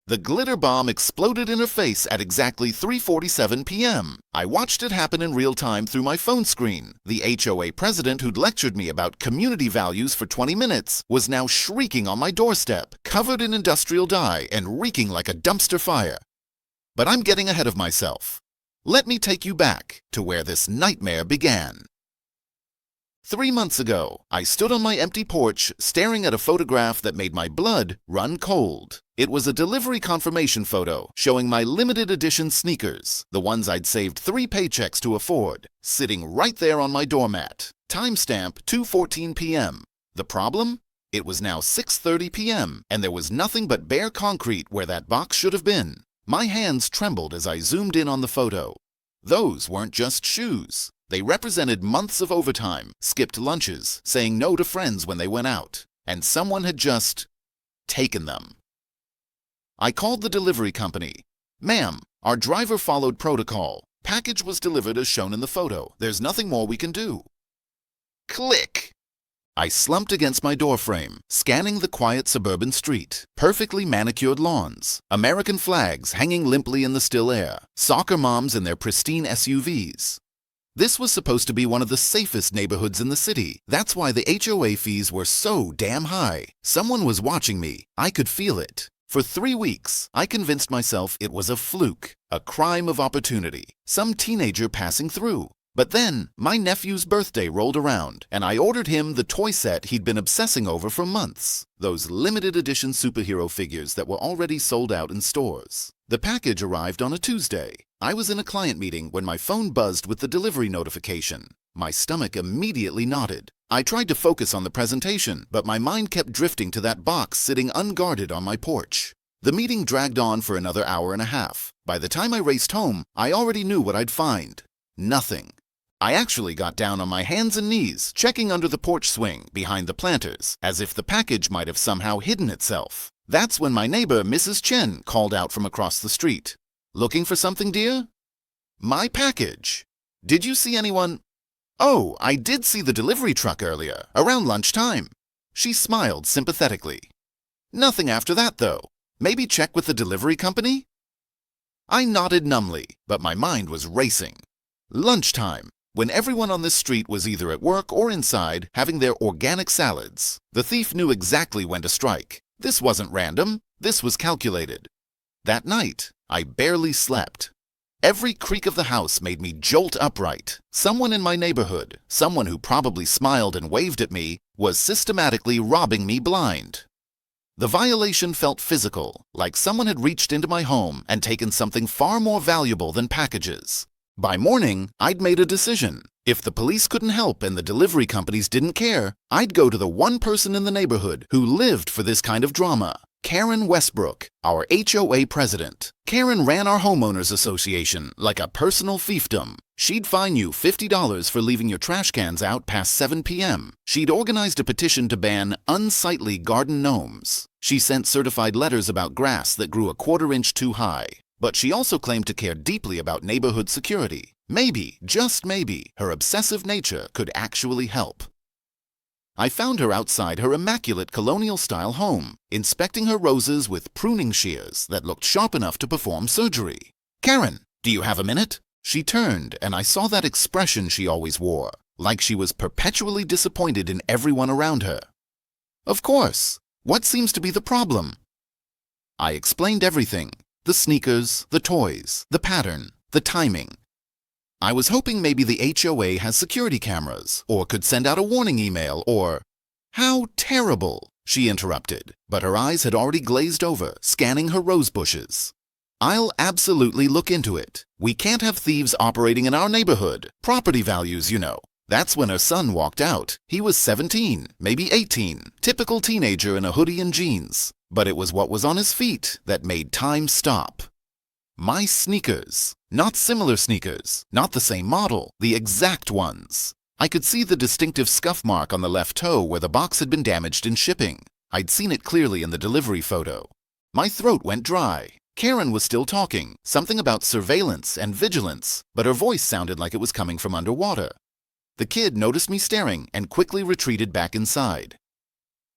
The glitter bomb exploded in her face at exactly 3:47 p.m. I watched it happen in real time through my phone screen. The HOA president who'd lectured me about community values for 20 minutes was now shrieking on my doorstep, covered in industrial dye and reeking like a dumpster fire. But I'm getting ahead of myself. Let me take you back to where this nightmare began. 3 months ago, I stood on my empty porch staring at a photograph that made my blood run cold. It was a delivery confirmation photo showing my limited edition sneakers, the ones I'd saved 3 paychecks to afford, sitting right there on my doormat. Timestamp 2:14 p.m. The problem? It was now 6:30 p.m. and there was nothing but bare concrete where that box should have been. My hands trembled as I zoomed in on the photo. Those weren't just shoes. They represented months of overtime, skipped lunches, saying no to friends when they went out, and someone had just taken them. I called the delivery company. "Ma'am, our driver followed protocol. Package was delivered as shown in the photo. There's nothing more we can do." Click! I slumped against my doorframe, scanning the quiet suburban street. Perfectly manicured lawns, American flags hanging limply in the still air, soccer moms in their pristine SUVs. This was supposed to be one of the safest neighborhoods in the city. That's why the HOA fees were so damn high. Someone was watching me. I could feel it. For 3 weeks, I convinced myself it was a fluke, a crime of opportunity, some teenager passing through. But then, my nephew's birthday rolled around, and I ordered him the toy set he'd been obsessing over for months. Those limited edition superhero figures that were already sold out in stores. The package arrived on a Tuesday. I was in a client meeting when my phone buzzed with the delivery notification. My stomach immediately knotted. I tried to focus on the presentation, but my mind kept drifting to that box sitting unguarded on my porch. The meeting dragged on for another hour and a half. By the time I raced home, I already knew what I'd find. Nothing. I actually got down on my hands and knees, checking under the porch swing behind the planters, as if the package might have somehow hidden itself. That's when my neighbor, Mrs. Chen, called out from across the street. "Looking for something, dear?" "My package. Did you see anyone?" "Oh, I did see the delivery truck earlier, around lunchtime." She smiled sympathetically. "Nothing after that, though. Maybe check with the delivery company?" I nodded numbly, but my mind was racing. Lunchtime, when everyone on this street was either at work or inside having their organic salads. The thief knew exactly when to strike. This wasn't random. This was calculated. That night, I barely slept. Every creak of the house made me jolt upright. Someone in my neighborhood, someone who probably smiled and waved at me, was systematically robbing me blind. The violation felt physical, like someone had reached into my home and taken something far more valuable than packages. By morning, I'd made a decision. If the police couldn't help and the delivery companies didn't care, I'd go to the one person in the neighborhood who lived for this kind of drama. Karen Westbrook, our HOA president. Karen ran our homeowners association like a personal fiefdom. She'd fine you $50 for leaving your trash cans out past 7 p.m. She'd organized a petition to ban unsightly garden gnomes. She sent certified letters about grass that grew a quarter-inch too high. But she also claimed to care deeply about neighborhood security. Maybe, just maybe, her obsessive nature could actually help. I found her outside her immaculate colonial-style home, inspecting her roses with pruning shears that looked sharp enough to perform surgery. "Karen, do you have a minute?" She turned, and I saw that expression she always wore, like she was perpetually disappointed in everyone around her. "Of course. What seems to be the problem?" I explained everything. The sneakers, the toys, the pattern, the timing. I was hoping maybe the HOA has security cameras, or could send out a warning email, or... "How terrible," she interrupted, but her eyes had already glazed over, scanning her rose bushes. "I'll absolutely look into it. We can't have thieves operating in our neighborhood. Property values, you know." That's when her son walked out. He was 17, maybe 18, typical teenager in a hoodie and jeans. But it was what was on his feet that made time stop. My sneakers. Not similar sneakers, not the same model, the exact ones. I could see the distinctive scuff mark on the left toe where the box had been damaged in shipping. I'd seen it clearly in the delivery photo. My throat went dry. Karen was still talking, something about surveillance and vigilance, but her voice sounded like it was coming from underwater. The kid noticed me staring and quickly retreated back inside.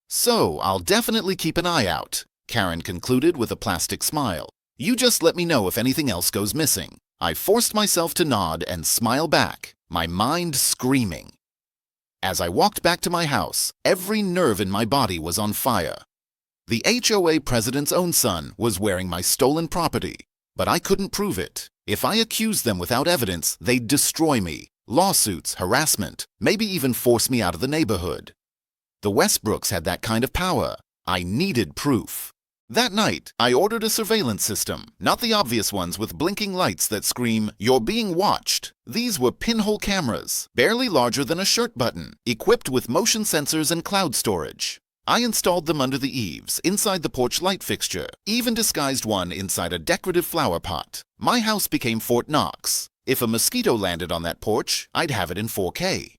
"So, I'll definitely keep an eye out. Karen concluded with a plastic smile. "You just let me know if anything else goes missing." I forced myself to nod and smile back, my mind screaming. As I walked back to my house, every nerve in my body was on fire. The HOA president's own son was wearing my stolen property, but I couldn't prove it. If I accused them without evidence, they'd destroy me. Lawsuits, harassment, maybe even force me out of the neighborhood. The Westbrooks had that kind of power. I needed proof. That night, I ordered a surveillance system, not the obvious ones with blinking lights that scream, "You're being watched." These were pinhole cameras, barely larger than a shirt button, equipped with motion sensors and cloud storage. I installed them under the eaves, inside the porch light fixture, even disguised one inside a decorative flower pot. My house became Fort Knox. If a mosquito landed on that porch, I'd have it in 4K.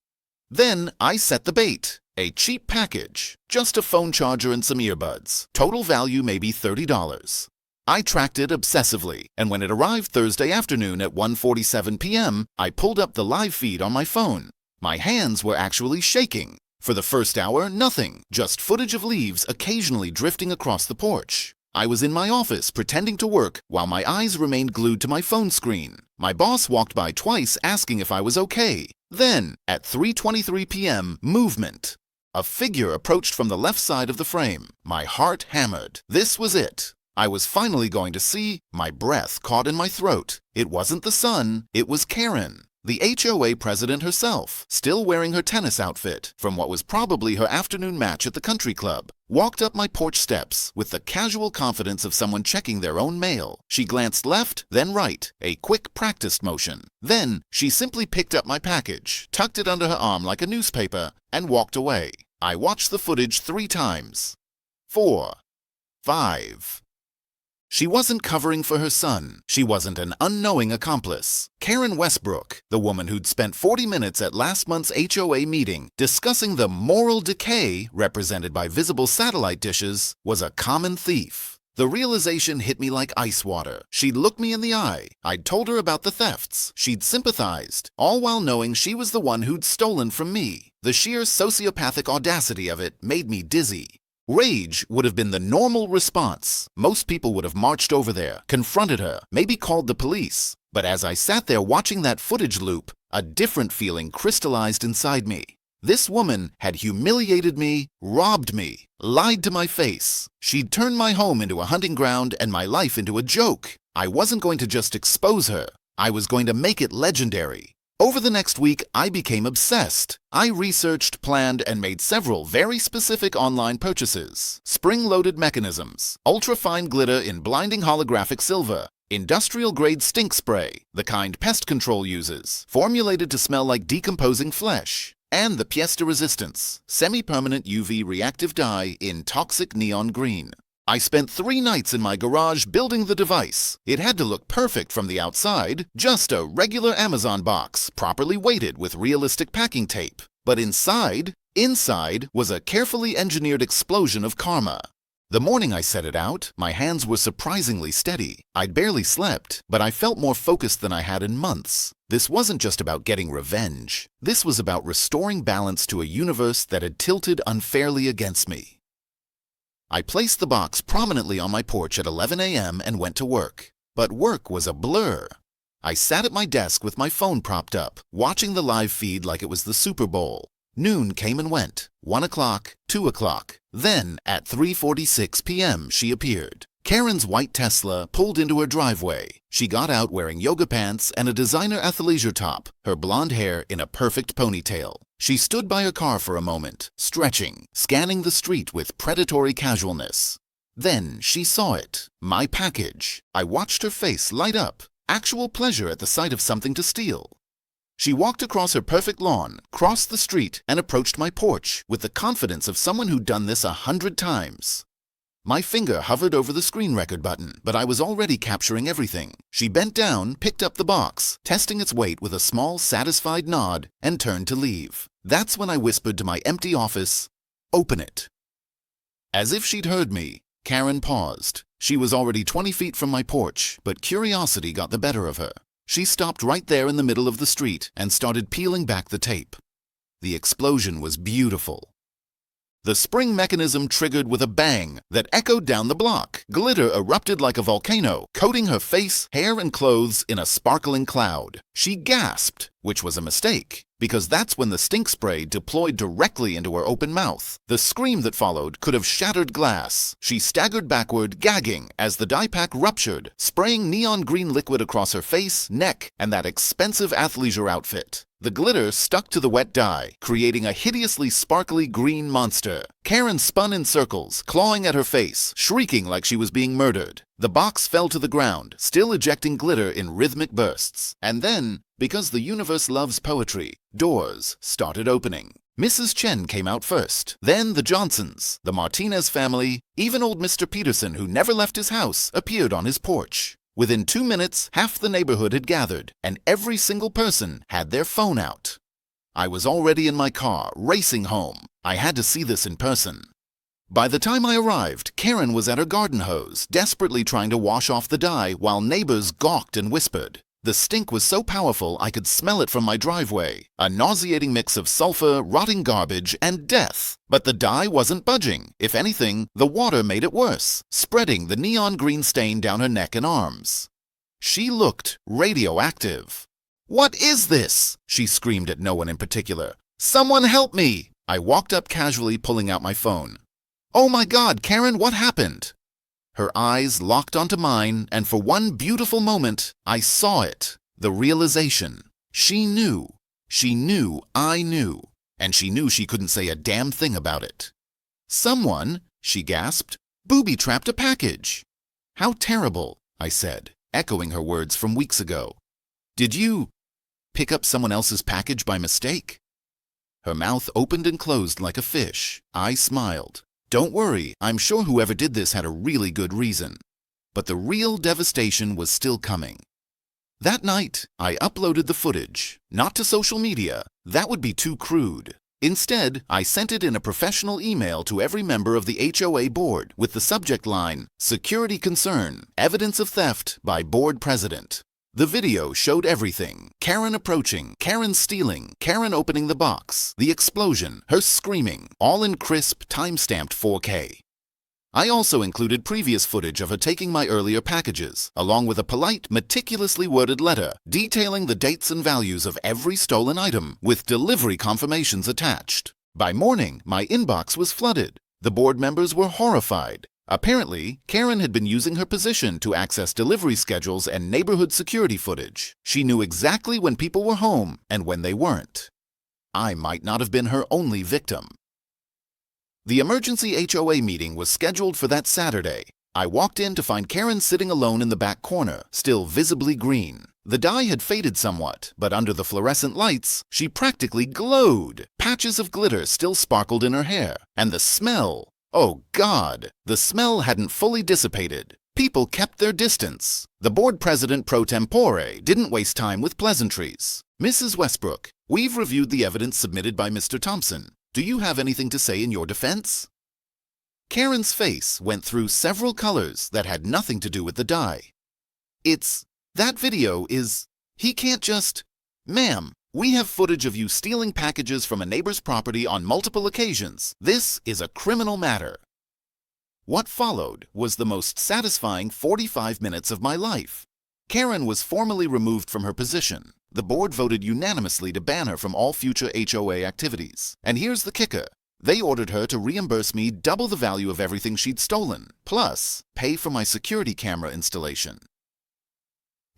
Then I set the bait. A cheap package, just a phone charger and some earbuds. Total value maybe $30. I tracked it obsessively, and when it arrived Thursday afternoon at 1:47 p.m., I pulled up the live feed on my phone. My hands were actually shaking. For the first hour, nothing, just footage of leaves occasionally drifting across the porch. I was in my office pretending to work while my eyes remained glued to my phone screen. My boss walked by twice asking if I was okay. Then, at 3:23 p.m., movement. A figure approached from the left side of the frame. My heart hammered. This was it. I was finally going to see. My breath caught in my throat. It wasn't the sun, it was Karen, the HOA president herself, still wearing her tennis outfit from what was probably her afternoon match at the country club, walked up my porch steps with the casual confidence of someone checking their own mail. She glanced left, then right, a quick practiced motion. Then she simply picked up my package, tucked it under her arm like a newspaper, and walked away. I watched the footage 3 times. 4. 5. She wasn't covering for her son. She wasn't an unknowing accomplice. Karen Westbrook, the woman who'd spent 40 minutes at last month's HOA meeting discussing the moral decay represented by visible satellite dishes, was a common thief. The realization hit me like ice water. She'd looked me in the eye. I'd told her about the thefts. She'd sympathized, all while knowing she was the one who'd stolen from me. The sheer sociopathic audacity of it made me dizzy. Rage would have been the normal response. Most people would have marched over there, confronted her, maybe called the police. But as I sat there watching that footage loop, a different feeling crystallized inside me. This woman had humiliated me, robbed me, lied to my face. She'd turned my home into a hunting ground and my life into a joke. I wasn't going to just expose her. I was going to make it legendary. Over the next week, I became obsessed. I researched, planned, and made several very specific online purchases. Spring-loaded mechanisms, ultra-fine glitter in blinding holographic silver, industrial-grade stink spray, the kind pest control uses, formulated to smell like decomposing flesh, and the pièce de résistance, semi-permanent UV reactive dye in toxic neon green. I spent 3 nights in my garage building the device. It had to look perfect from the outside, just a regular Amazon box, properly weighted with realistic packing tape. But inside was a carefully engineered explosion of karma. The morning I set it out, my hands were surprisingly steady. I'd barely slept, but I felt more focused than I had in months. This wasn't just about getting revenge. This was about restoring balance to a universe that had tilted unfairly against me. I placed the box prominently on my porch at 11 a.m. and went to work. But work was a blur. I sat at my desk with my phone propped up, watching the live feed like it was the Super Bowl. Noon came and went. 1 o'clock, 2 o'clock. Then, at 3:46 p.m., she appeared. Karen's white Tesla pulled into her driveway. She got out wearing yoga pants and a designer athleisure top, her blonde hair in a perfect ponytail. She stood by her car for a moment, stretching, scanning the street with predatory casualness. Then she saw it, my package. I watched her face light up, actual pleasure at the sight of something to steal. She walked across her perfect lawn, crossed the street, and approached my porch with the confidence of someone who'd done this 100 times. My finger hovered over the screen record button, but I was already capturing everything. She bent down, picked up the box, testing its weight with a small, satisfied nod, and turned to leave. That's when I whispered to my empty office, "Open it." As if she'd heard me, Karen paused. She was already 20 feet from my porch, but curiosity got the better of her. She stopped right there in the middle of the street and started peeling back the tape. The explosion was beautiful. The spring mechanism triggered with a bang that echoed down the block. Glitter erupted like a volcano, coating her face, hair, and clothes in a sparkling cloud. She gasped, which was a mistake, because that's when the stink spray deployed directly into her open mouth. The scream that followed could have shattered glass. She staggered backward, gagging, as the dye pack ruptured, spraying neon green liquid across her face, neck, and that expensive athleisure outfit. The glitter stuck to the wet dye, creating a hideously sparkly green monster. Karen spun in circles, clawing at her face, shrieking like she was being murdered. The box fell to the ground, still ejecting glitter in rhythmic bursts. And then, because the universe loves poetry, doors started opening. Mrs. Chen came out first, then the Johnsons, the Martinez family, even old Mr. Peterson, who never left his house, appeared on his porch. Within 2 minutes, half the neighborhood had gathered, and every single person had their phone out. I was already in my car, racing home. I had to see this in person. By the time I arrived, Karen was at her garden hose, desperately trying to wash off the dye while neighbors gawked and whispered. The stink was so powerful I could smell it from my driveway, a nauseating mix of sulfur, rotting garbage, and death. But the dye wasn't budging. If anything, the water made it worse, spreading the neon green stain down her neck and arms. She looked radioactive. "What is this?" she screamed at no one in particular. "Someone help me!" I walked up casually, pulling out my phone. "Oh my God, Karen, what happened?" Her eyes locked onto mine, and for one beautiful moment, I saw it. The realization. She knew. She knew I knew. And she knew she couldn't say a damn thing about it. "Someone," she gasped, "booby-trapped a package." "How terrible," I said, echoing her words from weeks ago. "Did you pick up someone else's package by mistake?" Her mouth opened and closed like a fish. I smiled. "Don't worry, I'm sure whoever did this had a really good reason." But the real devastation was still coming. That night, I uploaded the footage, not to social media. That would be too crude. Instead, I sent it in a professional email to every member of the HOA board with the subject line, "Security Concern, Evidence of Theft by Board President." The video showed everything. Karen approaching, Karen stealing, Karen opening the box, the explosion, her screaming, all in crisp, time-stamped 4K. I also included previous footage of her taking my earlier packages, along with a polite, meticulously worded letter detailing the dates and values of every stolen item, with delivery confirmations attached. By morning, my inbox was flooded. The board members were horrified. Apparently, Karen had been using her position to access delivery schedules and neighborhood security footage. She knew exactly when people were home and when they weren't. I might not have been her only victim. The emergency HOA meeting was scheduled for that Saturday. I walked in to find Karen sitting alone in the back corner, still visibly green. The dye had faded somewhat, but under the fluorescent lights, she practically glowed. Patches of glitter still sparkled in her hair, and the smell. Oh God, the smell hadn't fully dissipated. People kept their distance. The board president pro tempore didn't waste time with pleasantries. "Mrs. Westbrook, we've reviewed the evidence submitted by Mr. Thompson. Do you have anything to say in your defense?" Karen's face went through several colors that had nothing to do with the dye. That video is, he can't just, "Ma'am, we have footage of you stealing packages from a neighbor's property on multiple occasions. This is a criminal matter." What followed was the most satisfying 45 minutes of my life. Karen was formally removed from her position. The board voted unanimously to ban her from all future HOA activities. And here's the kicker. They ordered her to reimburse me double the value of everything she'd stolen, plus pay for my security camera installation.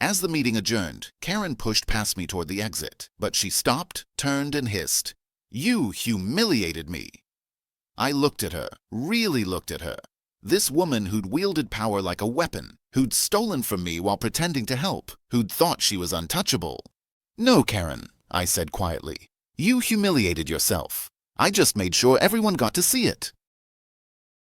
As the meeting adjourned, Karen pushed past me toward the exit, but she stopped, turned, and hissed, "You humiliated me." I looked at her, really looked at her. This woman who'd wielded power like a weapon, who'd stolen from me while pretending to help, who'd thought she was untouchable. "No, Karen," I said quietly. "You humiliated yourself. I just made sure everyone got to see it.